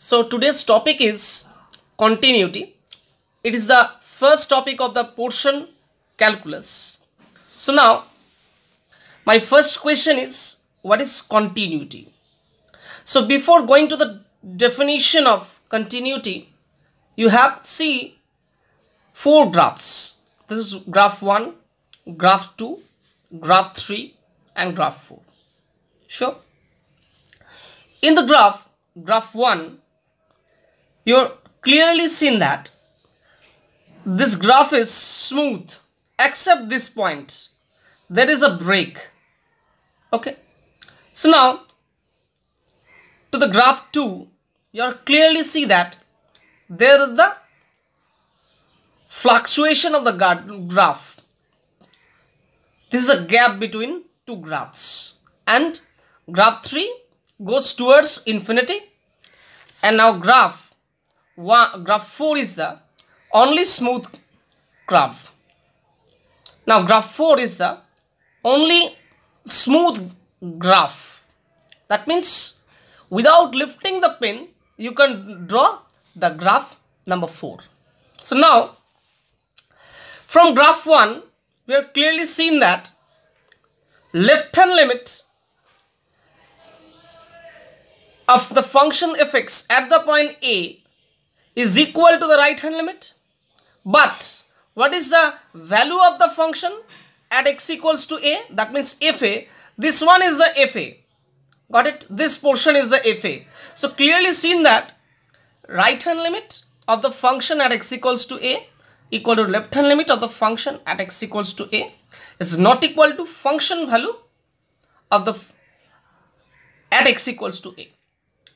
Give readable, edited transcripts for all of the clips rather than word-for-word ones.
So today's topic is continuity. It is the first topic of the portion calculus. So now my first question is, what is continuity? So before going to the definition of continuity, you have see four graphs. This is graph 1, graph 2, graph 3 and graph 4. Sure. In the graph 1, you're clearly seen that this graph is smooth except this point. There is a break. Okay. So now to the graph 2, you clearly see that there is the fluctuation of the graph. This is a gap between two graphs, and graph 3 goes towards infinity, and now graph 4 is the only smooth graph. Now graph 4 is the only smooth graph. That means without lifting the pen, you can draw the graph number 4. So now from graph 1, we are clearly seen that left hand limit of the function fx at the point A is equal to the right hand limit. But what is the value of the function at x equals to A? That means fa. This one is the fa. Got it? This portion is the fa. So clearly seen that right hand limit of the function at x equals to A equal to left hand limit of the function at x equals to A is not equal to function value of the at x equals to A.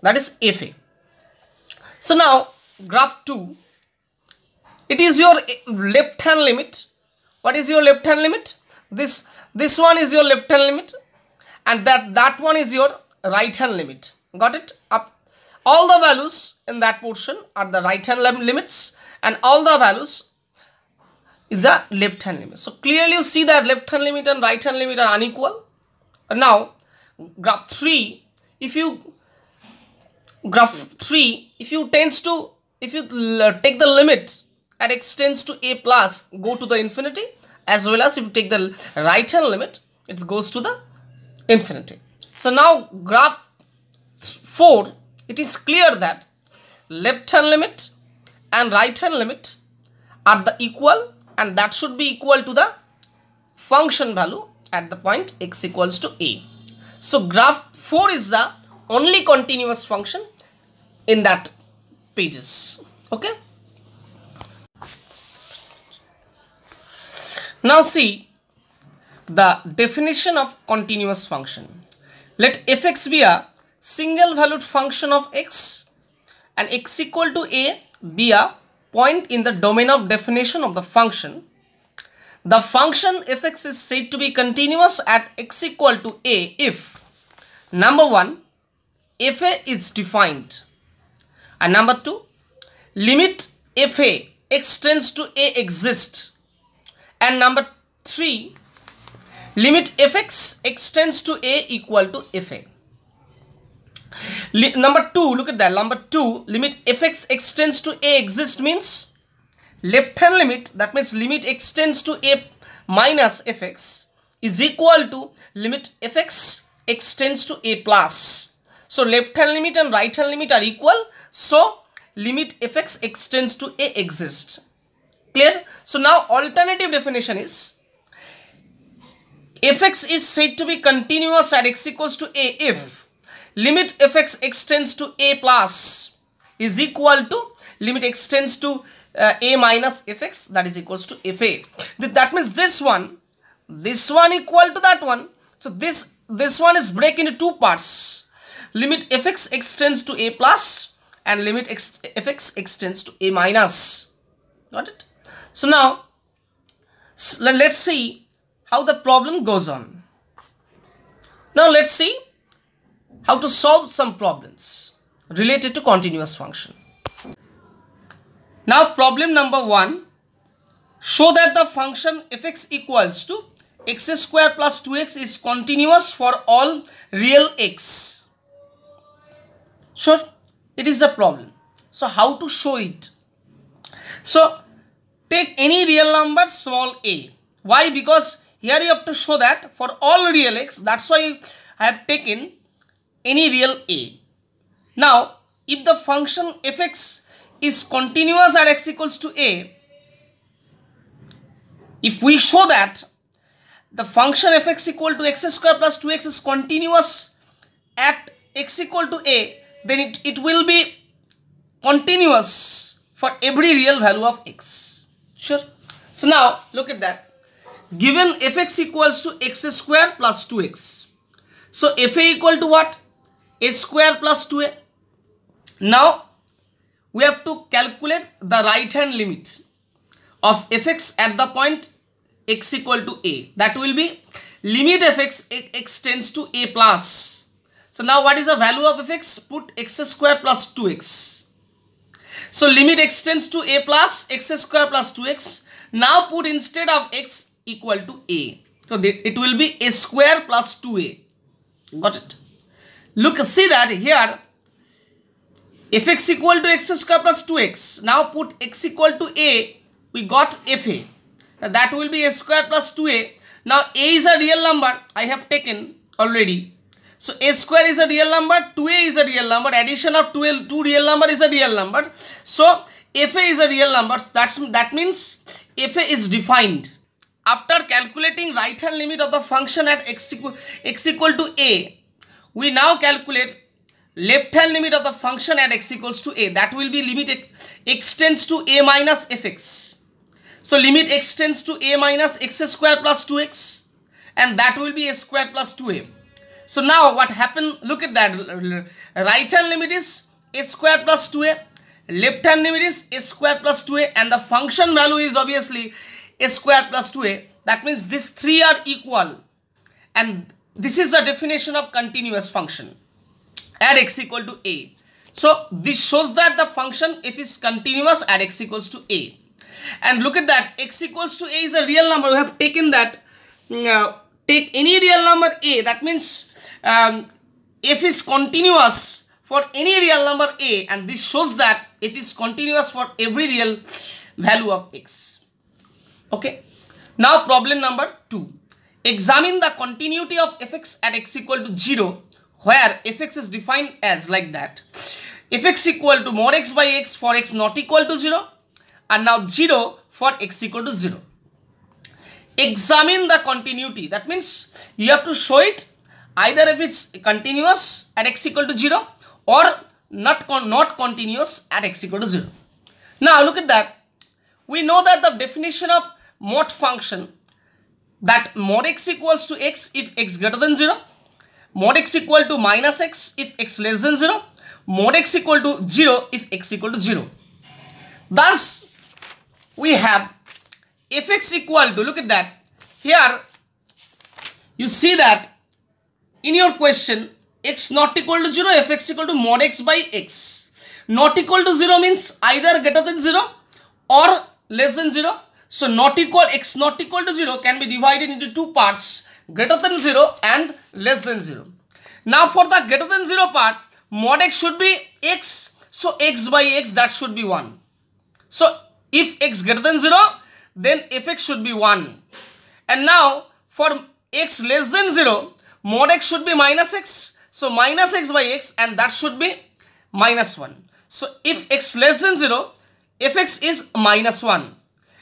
That is fa. So now graph 2, it is your left hand limit. What is your left hand limit? This one is your left hand limit, and that one is your right hand limit. Got it? Up all the values in that portion are the right hand limits, and all the values is the left hand limit. So clearly you see that left hand limit and right hand limit are unequal. And now graph 3, if you take the limit at x tends to a plus, go to the infinity, as well as if you take the right hand limit, it goes to the infinity. So now graph 4, it is clear that left hand limit and right hand limit are the equal, and that should be equal to the function value at the point x equals to a. So graph 4 is the only continuous function in that pages. Okay. Now see the definition of continuous function. Let fx be a single valued function of x and x equal to a be a point in the domain of definition of the function. The function fx is said to be continuous at x equal to a if number 1, fa is defined, and number 2, limit fa x tends to a exists, and number 3, limit fx x tends to a equal to fa. Number 2, look at that. Number 2, limit fx x tends to a exists means left hand limit, that means limit x tends to a minus fx is equal to limit fx x tends to a plus. So left hand limit and right hand limit are equal, so limit fx x tends to a exists. Clear? So now alternative definition is fx is said to be continuous at x equals to a if limit fx x tends to a plus is equal to limit x tends to a minus fx, that is equals to fa. That means this one equal to that one. So this one is break into two parts. Limit fx x tends to a plus and limit fx x tends to a minus. Got it? So now let's see how the problem goes on. Now let's see how to solve some problems related to continuous function. Now problem number 1, show that the function fx equals to x square plus 2x is continuous for all real x. Sure. It is a problem. So how to show it? So take any real number small a. Why? Because here you have to show that for all real x, that's why I have taken any real a. Now if the function fx is continuous at x equals to a, if we show that the function fx equal to x square plus 2x is continuous at x equal to a, then it will be continuous for every real value of x. Sure. So now look at that. Given fx equals to x square plus 2x. So fa equal to what? A square plus 2a. Now we have to calculate the right hand limit of fx at the point x equal to a. That will be limit fx x tends to a plus. So now what is the value of fx? Put x square plus 2x. So limit x tends to a plus x square plus 2x. Now put instead of x equal to a. So it will be a square plus 2a. Got it? Look, see that here fx equal to x square plus 2x. Now put x equal to a. We got fa. That will be a square plus 2a. Now a is a real number. I have taken already. So a square is a real number, 2a is a real number, addition of two real number is a real number. So fa is a real number. That means fa is defined. After calculating right hand limit of the function at x equal to a, we now calculate left hand limit of the function at x equals to a. That will be limit x tends to a minus fx. So limit x tends to a minus x square plus 2x, and that will be a square plus 2a. So now what happened? Look at that. Right hand limit is a square plus 2a. Left hand limit is a square plus 2a, and the function value is obviously a square plus 2a. That means these three are equal, and this is the definition of continuous function at x equal to a. So this shows that the function if is continuous at x equals to a. And look at that, x equals to a is a real number. We have taken that. Take any real number a. That means f is continuous for any real number a, and this shows that f is continuous for every real value of x. Okay. Now problem number 2. Examine the continuity of fx at x equal to 0, where fx is defined as like that. Fx equal to mod x by x for x not equal to 0, and now 0 for x equal to 0. Examine the continuity. That means you have to show it either if it's continuous at x equal to 0 or not continuous at x equal to 0. Now look at that. We know that the definition of mod function, that mod x equals to x if x greater than 0, mod x equal to minus x if x less than 0, mod x equal to 0 if x equal to 0. Thus we have fx equal to, look at that, here you see that in your question x not equal to 0, fx equal to mod x by x. Not equal to 0 means either greater than 0 or less than 0. So x not equal to 0 can be divided into two parts, greater than 0 and less than 0. Now for the greater than 0 part, mod x should be x, so x by x, that should be 1. So if x greater than 0, then fx should be 1. And now for x less than 0, mod x should be minus x, so minus x by x, and that should be minus 1. So if x less than 0, fx is minus 1.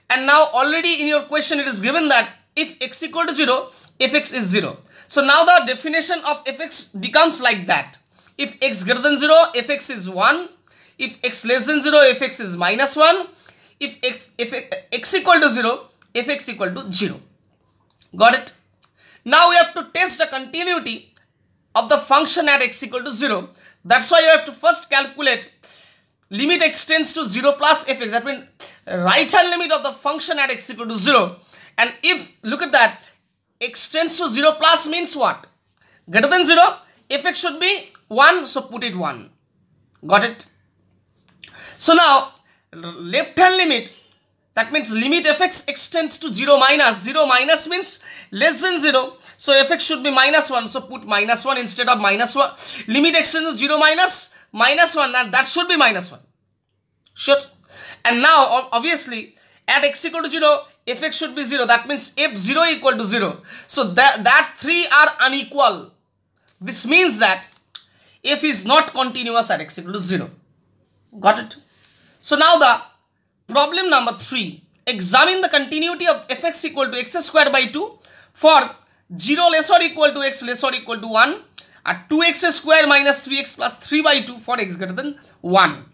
And now already in your question it is given that if x equal to 0, fx is 0. So now the definition of fx becomes like that. If x greater than 0, fx is 1. If x less than 0, fx is minus 1. If x equal to 0, fx equal to 0. Got it? Now we have to test the continuity of the function at x equal to 0. That's why you have to first calculate limit x tends to 0 plus fx. That means right hand limit of the function at x equal to 0. And if, look at that, x tends to 0 plus means what? Greater than 0, fx should be 1, so put it 1. Got it? So now left hand limit, that means limit fx extends to 0 minus means less than 0, so fx should be minus 1, so put minus 1 instead of minus 1. Limit extends to 0 minus minus 1, that should be minus 1. Sure. And now obviously at x equal to 0, fx should be 0. That means if 0 equal to 0, so that 3 are unequal. This means that f is not continuous at x equal to 0. Got it? So now the problem number 3. Examine the continuity of fx equal to x square by 2 for 0 less or equal to x less or equal to 1 at 2x square minus 3x plus 3 by 2 for x greater than 1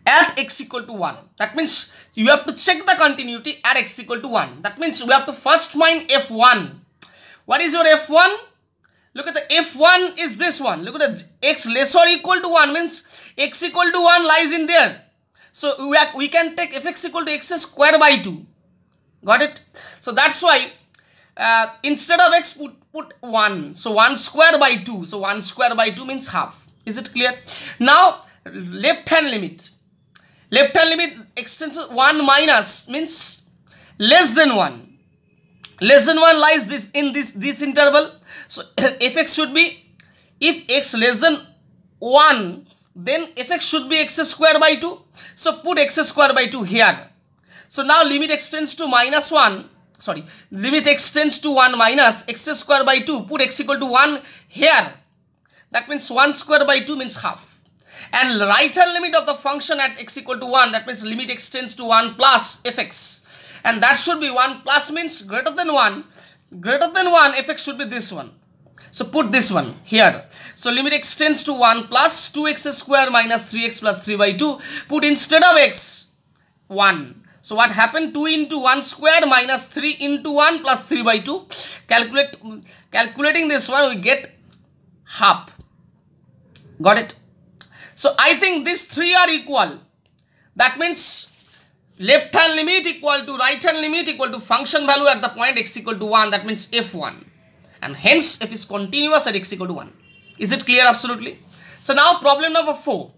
at x equal to 1. That means you have to check the continuity at x equal to 1. That means we have to first find f1. What is your f1? Look at the f1 is this one. Look at the x less or equal to 1 means x equal to 1 lies in there. So we can take fx equal to x square by 2. Got it? So that's why instead of x put 1. So 1 square by 2. So 1 square by 2 means half. Is it clear? Now left hand limit. Left hand limit extends to 1 minus means less than 1. Less than 1 lies in this interval. So fx should be, if x less than 1, then fx should be x square by 2. So put x square by 2 here. So now limit extends to minus 1. Sorry, limit extends to 1 minus x square by 2. Put x equal to 1 here. That means 1 square by 2 means half. And right hand limit of the function at x equal to 1, that means limit extends to 1 plus fx. And that should be 1 plus means greater than 1. Greater than 1, fx should be this one. So put this one here. So limit extends to 1 plus 2x square minus 3x plus 3 by 2. Put instead of x, 1. So what happened? 2 into 1 square minus 3 into 1 plus 3 by 2. Calculating this one, we get half. Got it? So I think these 3 are equal. That means left hand limit equal to right hand limit equal to function value at the point x equal to 1. That means f1. And hence f is continuous at x equal to 1. Is it clear? Absolutely. So now problem number 4.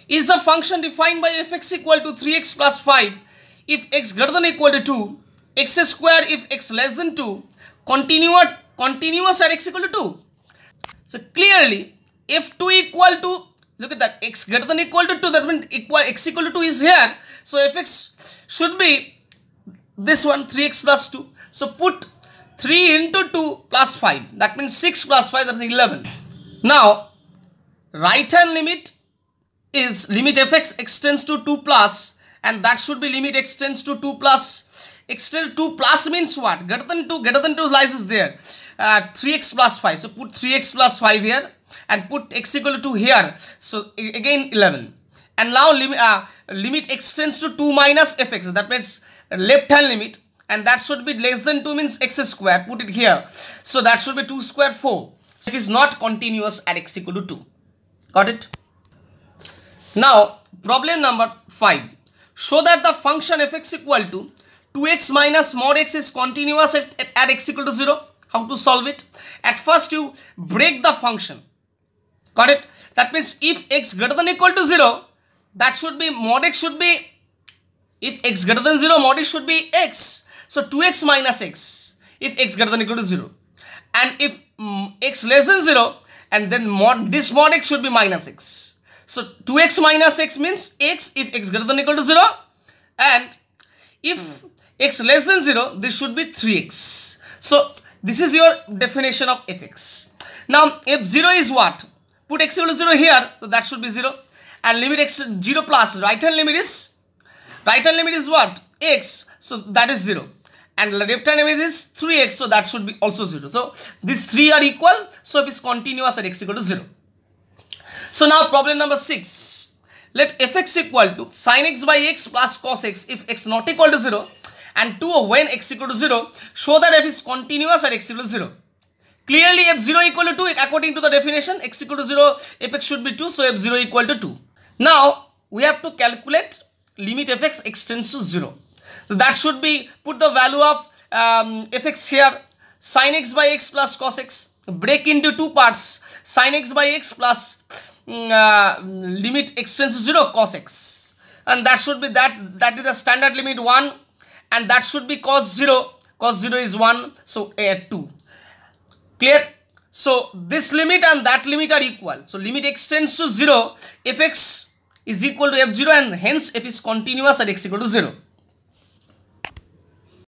Is a function defined by fx equal to 3x plus 5 if x greater than or equal to 2, x square if x less than 2, continuous at x equal to 2. So clearly f2 equal to, look at that, x greater than or equal to 2, that means x equal to 2 is here. So fx should be this one, 3x plus 2. So put 3 into 2 plus 5. That means 6 plus 5, that's 11. Now, right hand limit is limit fx extends to 2 plus, and that should be limit extends to 2 plus. Extend 2 plus means what? Greater than 2 lies there. 3x plus 5. So put 3x plus 5 here and put x equal to 2 here. So again 11. And now limit extends to 2 minus fx. That means left hand limit. And that should be less than 2 means x square. Put it here. So that should be 2 square 4. So f is not continuous at x equal to 2. Got it? Now, problem number 5. Show that the function fx equal to 2x minus mod x is continuous at x equal to 0. How to solve it? At first you break the function. Got it? That means if x greater than or equal to 0, that should be mod x should be, if x greater than 0, mod x should be x. So 2x minus x if x greater than or equal to 0. And if x less than 0, and then this mod x should be minus x. So 2x minus x means x if x greater than or equal to 0. And if x less than 0, this should be 3x. So this is your definition of fx. Now f0 is what? Put x equal to 0 here, so that should be 0. And limit x 0 plus right hand limit is what? X, so that is 0. And left hand limit is 3x, so that should be also 0. So these 3 are equal, so it is continuous at x equal to 0. So now problem number 6. Let fx equal to sin x by x plus cos x if x not equal to 0, and 2 when x equal to 0. Show that f is continuous at x equal to 0. Clearly f0 equal to 2, according to the definition, x equal to 0, fx should be 2, so f0 equal to 2. Now we have to calculate limit fx extends to 0. So that should be, put the value of fx here, sin x by x plus cos x, break into 2 parts, sin x by x plus limit extends to 0 cos x. And that should be that is the standard limit 1, and that should be cos 0 is 1, so 2. Clear? So this limit and that limit are equal. So limit x tends to 0, fx is equal to f0, and hence f is continuous at x equal to 0.